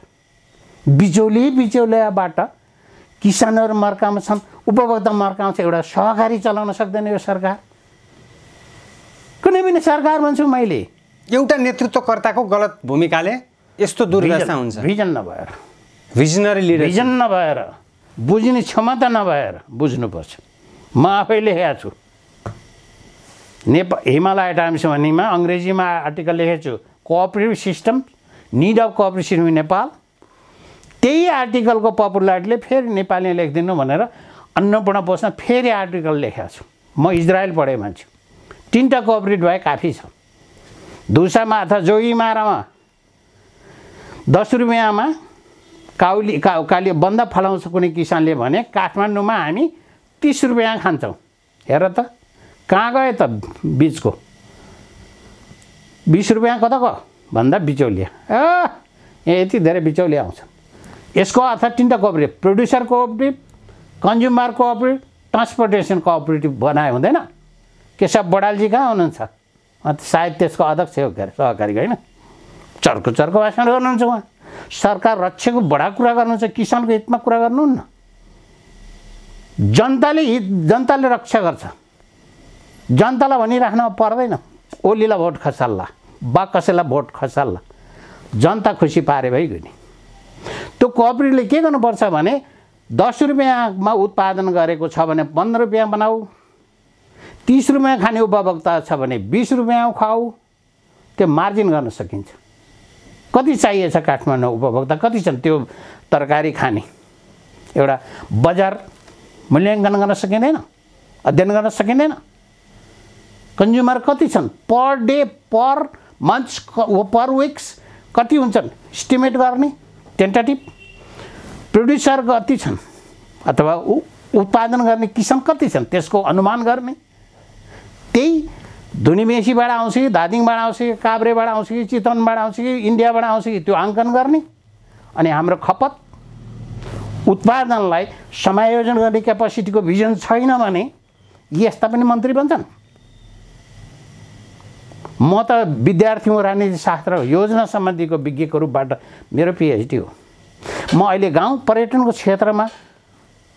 बिचौलियाबाट किसानहरू मर्काउँछन् उपभोक्ता मर्काउँछ। एउटा सहकारी चलाउन सक्दैन यो सरकार। कुनै पनि सरकार भन्छु मैले एउटा नेतृत्वकर्ताको गलत भूमिकाले यस्तो दुर्दशा हुन्छ। भिजन नभएर भिजनरी लिडर भिजन नभएर बुझ्ने क्षमता नभएर बुझ्नुपर्छ। म आफै लेखेको छु हिमालय टाइम्स भन्नेमा अङ्ग्रेजीमा आर्टिकल लेखेको छु cooperative system need of cooperative system in Nepal. त्यही आर्टिकलको पपुलारिटीले फेरि नेपालीमा लेखिदिनु भनेर अन्नपूर्ण पोस्टमा फेरि आर्टिकल लेखेको छु। म इजरायल पढेँ मान्छे 3टा कोअपरेटिभ भए काफी छ। धुसामा अथवा जोगीमारामा 10 रुपियाँमा काली बन्दा फलाउँछ कुनै किसानले भने काठमाडौँमा हामी 30 रुपियाँ खान्छौँ। हेर त कहाँ गयो त बीचको 20 रुपियाँ कता गयो भन्दा बिचौलिया यति धेरै बिचौलिया आउँछ। यसको अर्थ 3टा cooperative producer cooperative consumer cooperative transportation cooperative बनाए हुँदैन। केशव बडालजी कहाँ हुनुहुन्छ? सायद त्यसको अध्यक्ष हो के सहकारी होइन। चर्को भाषण गर्नुहुन्छ उहाँ। सरकार रक्षाको बडा कुरा गर्नुहुन्छ किसानको हितमा कुरा गर्नुहुन्न। जनताले रक्षा गर्छ। जनतालाई भनिराख्न पर्दैन ओलीलाई भोट खसाल्ला बा कसैलाई भोट खसाल्ला। जनता खुसी पारे भइगयो नि। त्यो कोअपरेटिभले के गर्नुपर्छ भने 10 रुपियाँमा उत्पादन गरेको छ भने 15 रुपियाँ बनाऊ। 30 रुपियाँ खाने उपभोक्ता छ भने 20 रुपियाँ खुवाऊ, त्यो मार्जिन गर्न सकिन्छ। कति चाहिएछ काठमाडौँ उपभोक्ता कति छन् त्यो तरकारी खाने, एउटा बजार मूल्याङ्कन गर्न सकिँदैन, अध्ययन गर्न सकिँदैन। कन्ज्युमर कति छन्, पर डे, पर मन्थ्स, पर विक्स कति हुन्छन् इस्टिमेट गर्ने, टेन्टेटिभ। प्रोड्युसर कति छन् अथवा उत्पादन गर्ने किसान कति छन् त्यसको अनुमान गर्ने। त्यही धुनीमेसीबाट आउँछ कि धादिङबाट आउँछ कि काभ्रेबाट आउँछ कि चितवनबाट आउँछ कि इन्डियाबाट आउँछ कि त्यो आङ्कन गर्ने। अनि हाम्रो खपत उत्पादनलाई समायोजन गर्ने क्यापासिटीको भिजन छैन भने यस्ता पनि मन्त्री बन्छन्। म त विद्यार्थी हुँ, राजनीतिशास्त्र योजना सम्बन्धीको विज्ञको रूपबाट मेरो पिएचडी हो। म अहिले गाउँ पर्यटनको क्षेत्रमा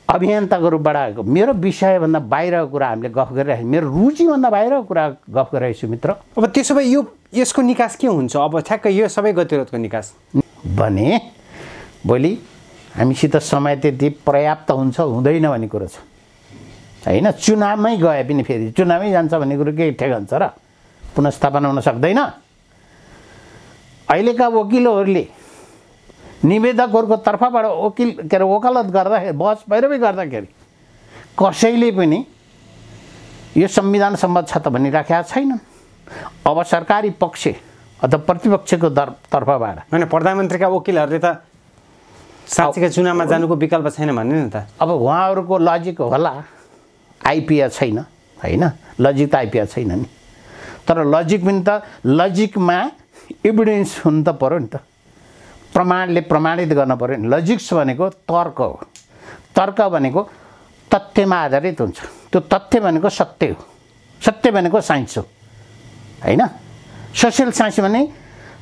अभियन्ताको रूपबाट आएको। मेरो विषयभन्दा बाहिरको कुरा हामीले गफ गरिरहेको, मेरो रुचिभन्दा बाहिरको कुरा गफ गरिरहेको छु मित्र। अब त्यसो भए यसको निकास के हुन्छ? अब ठ्याक्कै यो सबै गतिरोधको निकास भने भोलि हामीसित समय त्यति पर्याप्त हुन्छ हुँदैन भन्ने कुरो छ होइन। चुनावमै गए पनि फेरि चुनावमै जान्छ भन्ने कुरो के ठेगान्छ र? पुनर्स्थापना हुन सक्दैन। अहिलेका वकिलहरूले निवेदकहरूको तर्फबाट वकालत गर्दाखेरि, बहस पैरवी गर्दाखेरि कसैले पनि यो संविधान सम्मत छ त भनिराखेका छैनन्। अब सरकारी पक्ष अथवा प्रतिपक्षको तर्फबाट होइन, प्रधानमन्त्रीका वकिलहरूले त साँच्चीकै चुनावमा जानुको विकल्प छैन भन्ने नि त। अब उहाँहरूको लजिक होला, आइपिएस छैन होइन, लजिक त आइपिएस छैन नि। तर लजिक पनि त लजिकमा एभिडेन्स हुनु त पऱ्यो नि त, प्रमाणले प्रमाणित गर्न पऱ्यो नि। लजिक्स भनेको तर्क हो, तर्क भनेको तथ्यमा आधारित हुन्छ। त्यो तथ्य भनेको सत्य हो, सत्य भनेको साइन्स हो होइन। सोसियल साइन्स भने,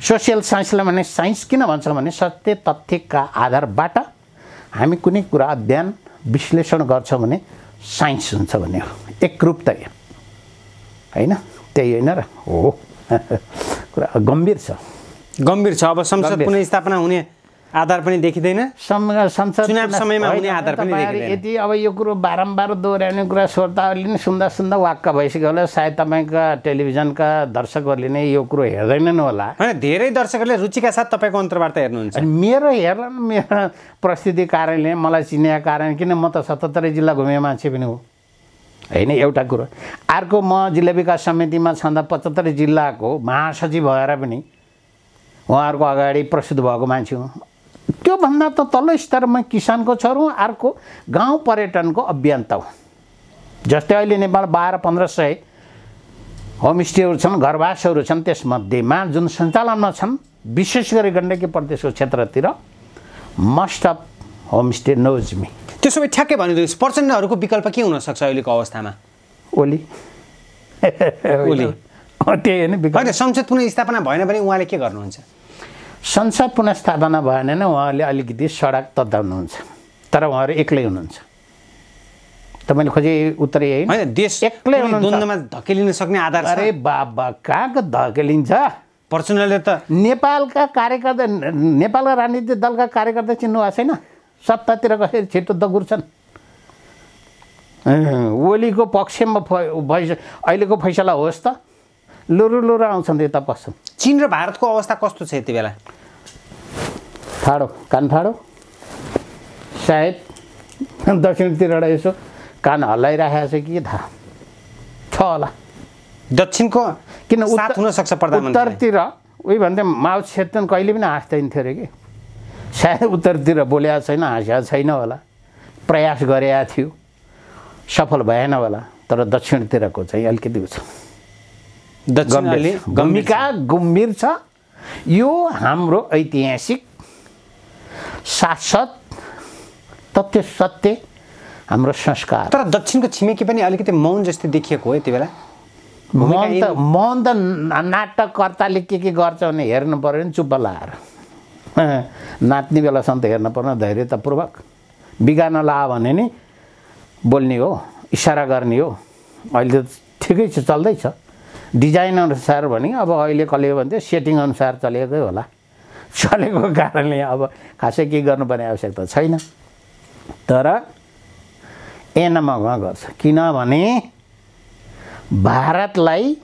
सोसियल साइन्सलाई भने साइन्स किन भन्छ भने सत्य तथ्यका आधारबाट हामी कुनै कुरा अध्ययन विश्लेषण गर्छौँ भने साइन्स हुन्छ भन्ने हो। एकरूपता होइन, त्यही होइन र हो। कुरा गम्भीर छ, गम्भीर छ। अब संसद पुनर्स्थापना हुने आधार पनि देखिँदैन, संसद चुनाव समयमा हुने आधार पनि देखिँदैन। यदि अब यो कुरो बारम्बार दोहोऱ्याउने कुरा श्रोताहरूले नि सुन्दा सुन्दा वाक्क भइसक्यो होला। सायद तपाईँका टेलिभिजनका दर्शकहरूले नै यो कुरो हेर्दैनन् होला। होइन, धेरै दर्शकहरूले रुचिका साथ तपाईँको अन्तर्वार्ता हेर्नुहुन्छ। अनि मेरो हेर्न, मेरो प्रस्तुति कारणले मलाई चिनेका कारण, किन म त 77 जिल्ला घुमेको मान्छे पनि हो होइन, एउटा कुरो। अर्को, म जिल्ला विकास समितिमा छँदा 75 जिल्लाको महासचिव भएर पनि उहाँहरूको अगाडि प्रस्तुत भएको मान्छे हो। त्योभन्दा त तल्लो स्तरमा किसानको छोरो, अर्को गाउँ पर्यटनको अभियन्ता हो। जस्तै अहिले नेपाल 1200-1500 होमस्टेहरू छन्, घरवासहरू छन्। त्यसमध्येमा जुन सञ्चालनमा छन्, विशेष गरी गण्डकी प्रदेशको क्षेत्रतिर must of homestay knows me. त्यसो भए ठ्याक्कै भनिदिनुहोस्, प्रचण्डहरूको विकल्प के हुनसक्छ अहिलेको अवस्थामा? ओली ओली त्यही होइन विकल्प। होइन, संसद पुनर्स्थापना भएन भने उहाँले के गर्नुहुन्छ? संसद पुनर्स्थापना भएन भने उहाँले अलिकति सडक तताउनुहुन्छ, तर उहाँहरू एक्लै हुनुहुन्छ। तपाईँले खोजे उत्तर यही होइन, देश एक्लै हुनुहुन्छ, द्वन्द्वमा धकेलिन सक्ने आधार छ। अरे बाबा, कहाँको धकेलिन्छ? प्रचण्डले त नेपालका कार्यकर्ता, नेपालका राजनीतिक दलका कार्यकर्ता चिन्नु भएको छैन? सत्तातिर कसरी छिटो दगुर्छन्। ओलीको पक्षमा अहिलेको फैसला होस् त, लुरु लुरु आउँछन् यता पस्छन्। चीन र भारतको अवस्था कस्तो छ यति बेला? ठाडो, कान ठाडो। सायद दक्षिणतिरबाट यसो कान हल्लाइरहेको छ कि थाहा छ होला। दक्षिणको किन साथ हुन सक्छ प्रधानमन्त्री? उत्तरतिर उही भन्दै माओ सेतुङ कहिले पनि हाँस्दैन थियो अरे कि। सायद उत्तरतिर बोलेको छैन, हाँसेको छैन होला, प्रयास गरेका थियो, सफल भएन होला। तर दक्षिणतिरको चाहिँ अलिकति छ, भूमिका गम्भीर छ। यो हाम्रो ऐतिहासिक शाश्वत तथ्य सत्य हाम्रो संस्कार। तर दक्षिणको छिमेकी पनि अलिकति मौन जस्तै देखिएको हो यति बेला। मौन त नाटककर्ताले के गर्छ भने हेर्नु पऱ्यो नि, चुप्प लाएर नाच्ने बेलासम्म त हेर्नु पर्ने, धैर्यतापूर्वक। बिगार्न लायो भने नि बोल्ने हो, इसारा गर्ने हो। अहिले त ठिकै छ, चल्दैछ। डिजाइन अनुसार भने अब अहिले कसले भन्थ्यो सेटिङ अनुसार चलेकै होला। चलेको कारणले अब खासै केही गर्नुपर्ने आवश्यकता छैन। तर एनमा गर्छ, किनभने भारतलाई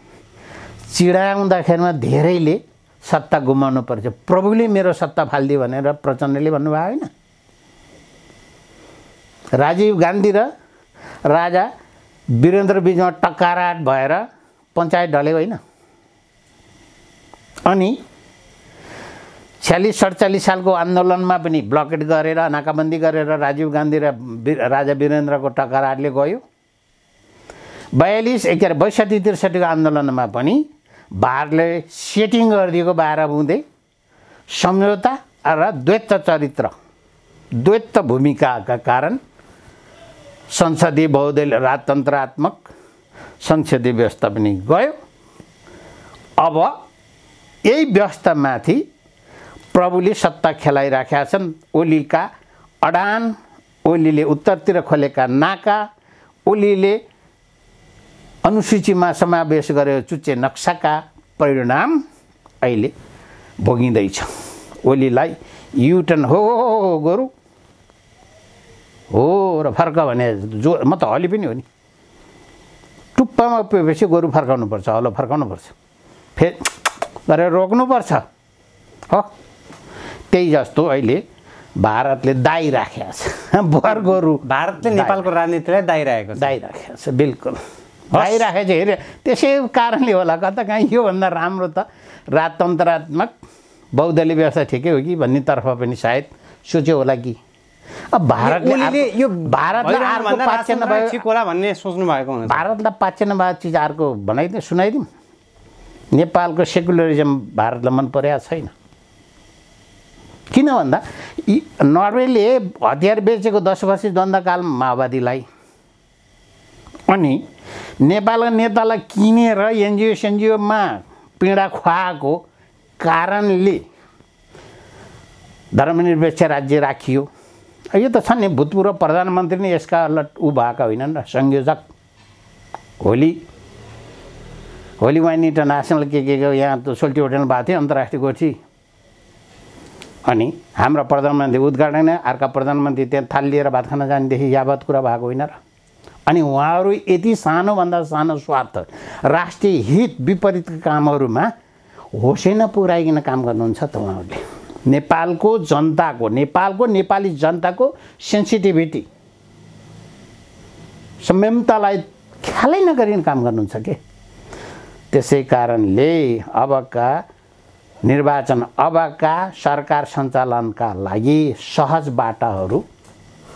चिडाउँदाखेरिमा धेरैले सत्ता गुमाउनु पर्छ। प्रभुले मेरो सत्ता फालिदियो भनेर प्रचण्डले भन्नुभयो होइन। राजीव गान्धी र राजा वीरेन्द्र बीचमा टक्कराट भएर पञ्चायत ढल्यो होइन। अनि 46-47 सालको आन्दोलनमा पनि ब्लकेट गरेर नाकाबन्दी गरेर राजीव गान्धी र राजा वीरेन्द्रको टक्कराटले गयो। 62-63 को आन्दोलनमा पनि भारतले सेटिङ गरिदिएको 12 बुँदे सम्झौता र द्वैत चरित्र द्वैत भूमिकाका कारण संसदीय बहुदलीय राजतन्त्रात्मक संसदीय व्यवस्था पनि गयो। अब यही व्यवस्थामाथि प्रभुले सत्ता खेलाइराखेका छन्। ओलीका अडान, ओलीले उत्तरतिर खोलेका नाका, ओलीले अनुसूचीमा समावेश गरेको चुच्चे नक्साका परिणाम अहिले भोगिँदैछ। ओलीलाई युटर्न हो गोरु हो र फर्क भने जो म त हली पनि हो नि। टुप्पामा पुगेपछि गोरु फर्काउनुपर्छ, हलो फर्काउनुपर्छ, फेरि गरेर रोक्नुपर्छ हो। त्यही जस्तो अहिले भारतले दाइराखेको छ। भर गोरु भारतले नेपालको राजनीतिलाई दाइराखेको छ। बिल्कुल दाइराखेको छ। हेरे त्यसै कारणले होला कता कहीँ योभन्दा राम्रो त राजतन्त्रात्मक बहुदलीय व्यवस्था ठिकै हो कि भन्ने तर्फ पनि सायद सोच्यो होला कि। अब भारतले यो भारतलाई अर्को पाच्य नभएको ठिक होला भन्ने सोच्नु भएको हुन्छ। भारतलाई पाच्य नभएको चिज अर्को बनाइदिउँ, सुनाइदिउँ। नेपालको सेकुलरिजम भारतलाई मन परेको छैन। किन भन्दा नर्वेले हतियार बेचेको 10 वर्ष द्वन्द्वकालमा माओवादीलाई, अनि नेपालका नेतालाई किनेर एनजिओमा पीडा खुवाएको कारणले धर्मनिरपेक्ष राज्य राखियो। यो त छ नि, भूतपूर्व प्रधानमन्त्री नै यसका ऊ भएका होइनन् र संयोजक। होली वाइन इन्टरनेसनल के यहाँ त सोल्टी होटल भएको थियो अन्तर्राष्ट्रिय गोठी। अनि हाम्रो प्रधानमन्त्री उद्घाटन, अर्का प्रधानमन्त्री त्यहाँ थाल लिएर भात खान जानेदेखि यावत कुरा भएको होइन र। अनि उहाँहरू यति सानोभन्दा सानो स्वार्थ, राष्ट्रिय हित विपरीतका कामहरूमा होसै नपुर्याइकन काम गर्नुहुन्छ त उहाँहरूले। नेपालको जनताको, नेपाली जनताको सेन्सिटिभिटी, संयमतालाई ख्यालै नगरिकन काम गर्नुहुन्छ के। त्यसै कारणले अबका निर्वाचन, अबका सरकार सञ्चालनका लागि सहज बाटाहरू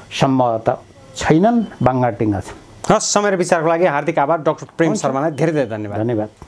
सम्भवतः छैनन्, बाङ्गाटिङ्गा छन्। हस्, समय र विचारको लागि हार्दिक आभार डाक्टर प्रेम शर्मालाई। धेरै धेरै धन्यवाद।